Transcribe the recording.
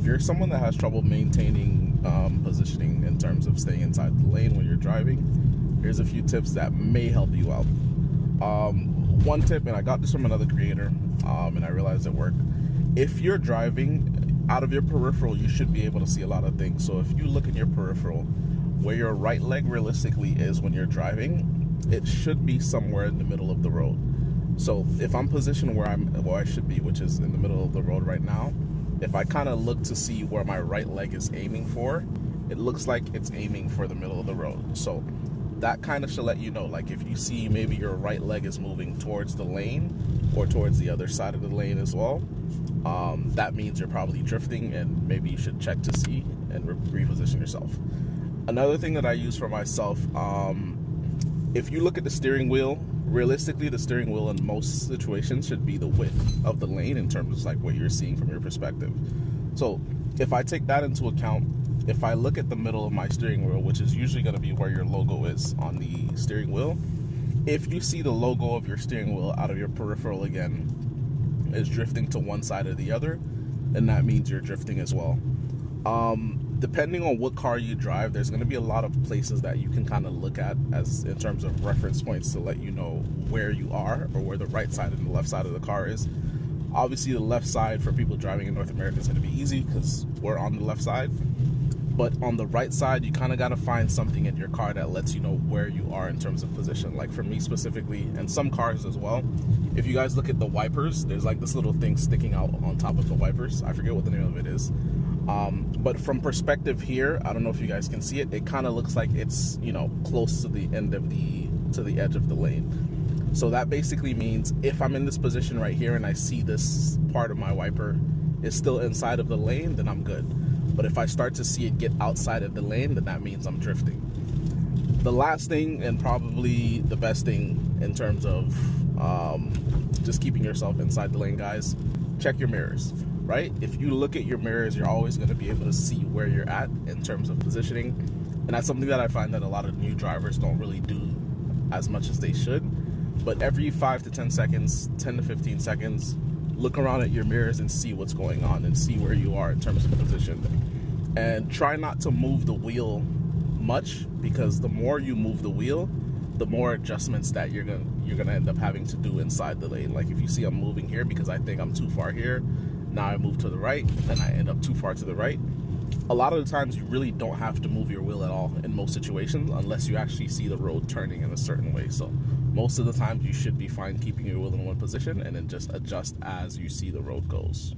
if you're someone that has trouble maintaining positioning in terms of staying inside the lane when you're driving, here's a few tips that may help you out. One tip, and I got this from another creator, and I realized it worked. If you're driving out of your peripheral, you should be able to see a lot of things. So if you look in your peripheral, where your right leg realistically is when you're driving, it should be somewhere in the middle of the road. So if I'm positioned where I should be, which is in the middle of the road right now, if I kind of look to see where my right leg is aiming for, it looks like it's aiming for the middle of the road. So that kind of should let you know, like if you see maybe your right leg is moving towards the lane or towards the other side of the lane as well, that means you're probably drifting, and maybe you should check to see and reposition yourself. Another thing that I use for myself, if you look at the steering wheel, realistically the steering wheel in most situations should be the width of the lane in terms of like what you're seeing from your perspective. So if I take that into account, if I look at the middle of my steering wheel, which is usually going to be where your logo is on the steering wheel, if you see the logo of your steering wheel out of your peripheral again is drifting to one side or the other, then that means you're drifting as well. Depending on what car you drive, there's going to be a lot of places that you can kind of look at as in terms of reference points to let you know where you are or where the right side and the left side of the car is. Obviously the left side for people driving in North America is going to be easy because we're on the left side, but on the right side you kind of got to find something in your car that lets you know where you are in terms of position. Like for me specifically, and some cars as well, if you guys look at the wipers, there's like this little thing sticking out on top of the wipers. I forget what the name of it is. But from perspective here, I don't know if you guys can see it, it kind of looks like it's, you know, close to the end of the edge of the lane. So that basically means if I'm in this position right here and I see this part of my wiper is still inside of the lane, then I'm good. But if I start to see it get outside of the lane, then that means I'm drifting. The last thing, and probably the best thing in terms of just keeping yourself inside the lane, guys, check your mirrors. Right? If you look at your mirrors, you're always going to be able to see where you're at in terms of positioning. And that's something that I find that a lot of new drivers don't really do as much as they should. But every 5 to 10 seconds, 10 to 15 seconds, look around at your mirrors and see what's going on and see where you are in terms of position. And try not to move the wheel much, because the more you move the wheel, the more adjustments that you're gonna end up having to do inside the lane. Like if you see I'm moving here because I think I'm too far here, now I move to the right, then I end up too far to the right. A lot of the times you really don't have to move your wheel at all in most situations unless you actually see the road turning in a certain way. So most of the time you should be fine keeping your wheel in one position and then just adjust as you see the road goes.